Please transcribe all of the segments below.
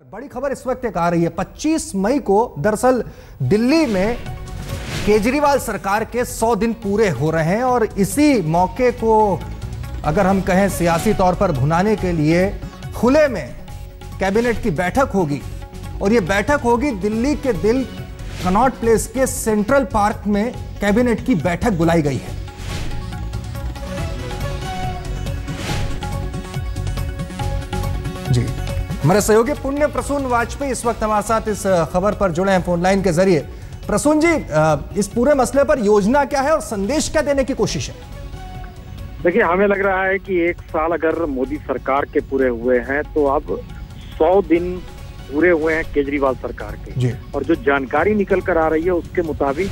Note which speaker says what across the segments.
Speaker 1: बड़ी खबर इस वक्त एक आ रही है। 25 मई को दरअसल दिल्ली में केजरीवाल सरकार के 100 दिन पूरे हो रहे हैं और इसी मौके को अगर हम कहें सियासी तौर पर भुनाने के लिए खुले में कैबिनेट की बैठक होगी और ये बैठक होगी दिल्ली के दिल कनॉट प्लेस के सेंट्रल पार्क में कैबिनेट की बैठक बुलाई गई है। जी, हमारे सहयोगी पुण्य प्रसून वाजपेयी इस वक्त हमारे साथ इस खबर पर जुड़े हैं फोन लाइन के जरिए। प्रसून जी, इस पूरे मसले पर योजना क्या है और संदेश क्या देने की कोशिश है?
Speaker 2: देखिए, हमें लग रहा है कि एक साल अगर मोदी सरकार के पूरे हुए हैं तो अब 100 दिन पूरे हुए हैं केजरीवाल सरकार के। और जो जानकारी निकल कर आ रही है उसके मुताबिक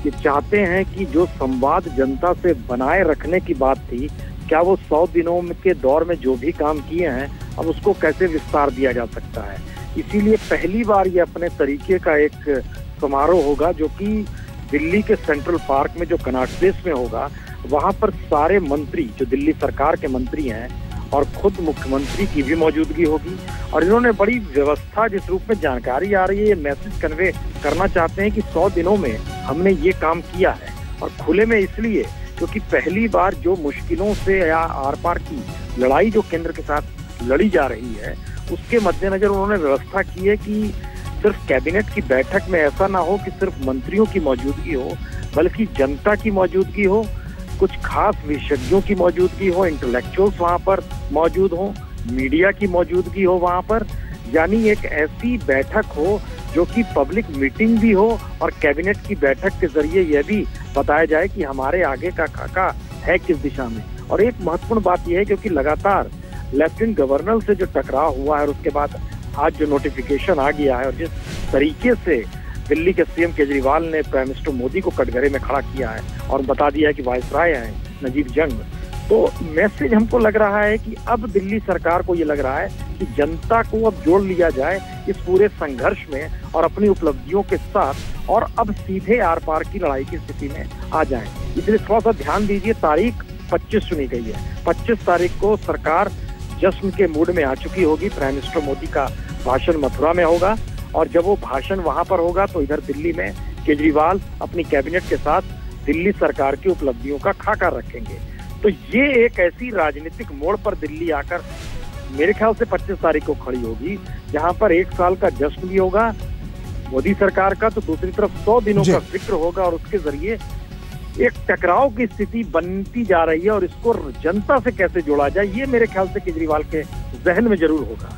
Speaker 2: ये चाहते हैं कि जो संवाद जनता से बनाए रखने की बात थी, क्या वो 100 दिनों के दौर में जो भी काम किए हैं अब उसको कैसे विस्तार दिया जा सकता है। इसीलिए पहली बार ये अपने तरीके का एक समारोह होगा जो कि दिल्ली के सेंट्रल पार्क में जो कनॉट प्लेस में होगा। वहां पर सारे मंत्री जो दिल्ली सरकार के मंत्री हैं और खुद मुख्यमंत्री की भी मौजूदगी होगी। और इन्होंने बड़ी व्यवस्था, जिस रूप में जानकारी आ रही है, ये मैसेज कन्वे करना चाहते हैं कि 100 दिनों में हमने ये काम किया है। और खुले में इसलिए क्योंकि पहली बार जो मुश्किलों से या आर पार की लड़ाई जो केंद्र के साथ लड़ी जा रही है उसके मद्देनजर उन्होंने व्यवस्था की है कि सिर्फ कैबिनेट की बैठक में ऐसा ना हो कि सिर्फ मंत्रियों की मौजूदगी हो, बल्कि जनता की मौजूदगी हो, कुछ खास विशेषज्ञों की मौजूदगी हो, इंटेलेक्चुअल्स वहां पर मौजूद हो, मीडिया की मौजूदगी हो वहां पर। यानी एक ऐसी बैठक हो जो कि पब्लिक मीटिंग भी हो और कैबिनेट की बैठक के जरिए यह भी बताया जाए कि हमारे आगे का खाका है किस दिशा में। और एक महत्वपूर्ण बात यह है क्योंकि लगातार लेफ्टिनेंट गवर्नर से जो टकराव हुआ है और उसके बाद आज जो नोटिफिकेशन आ गया है और जिस तरीके से दिल्ली के सीएम केजरीवाल ने प्राइम मिनिस्टर मोदी को कटघरे में खड़ा किया है और बता दिया है कि वायसराय हैं नजीब जंग, तो मैसेज हमको लग रहा है कि अब दिल्ली सरकार को ये लग रहा है कि जनता को अब जोड़ लिया जाए इस पूरे संघर्ष में और अपनी उपलब्धियों के साथ, और अब सीधे आर पार की लड़ाई की स्थिति में आ जाए। इसलिए थोड़ा सा ध्यान दीजिए, तारीख 25 चुनी गई है। 25 तारीख को सरकार जश्न के मूड में आ चुकी होगी। प्राइम मिनिस्टर मोदी का भाषण मथुरा में होगा और जब वो भाषण वहां पर होगा तो इधर दिल्ली में केजरीवाल अपनी कैबिनेट के साथ दिल्ली सरकार की उपलब्धियों का खाका रखेंगे। तो ये एक ऐसी राजनीतिक मोड़ पर दिल्ली आकर मेरे ख्याल से 25 तारीख को खड़ी होगी, जहां पर एक साल का जश्न भी होगा मोदी सरकार का, तो दूसरी तरफ 100 दिनों का जिक्र होगा और उसके जरिए एक टकराव की स्थिति बनती जा रही है और इसको जनता से कैसे जोड़ा जाए, ये मेरे ख्याल से केजरीवाल के जहन में जरूर होगा।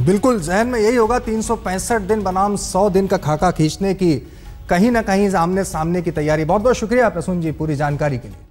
Speaker 1: बिल्कुल, जहन में यही होगा। 365 दिन बनाम 100 दिन का खाका खींचने की कहीं ना कहीं आमने सामने की तैयारी। बहुत बहुत शुक्रिया प्रसून जी पूरी जानकारी के लिए।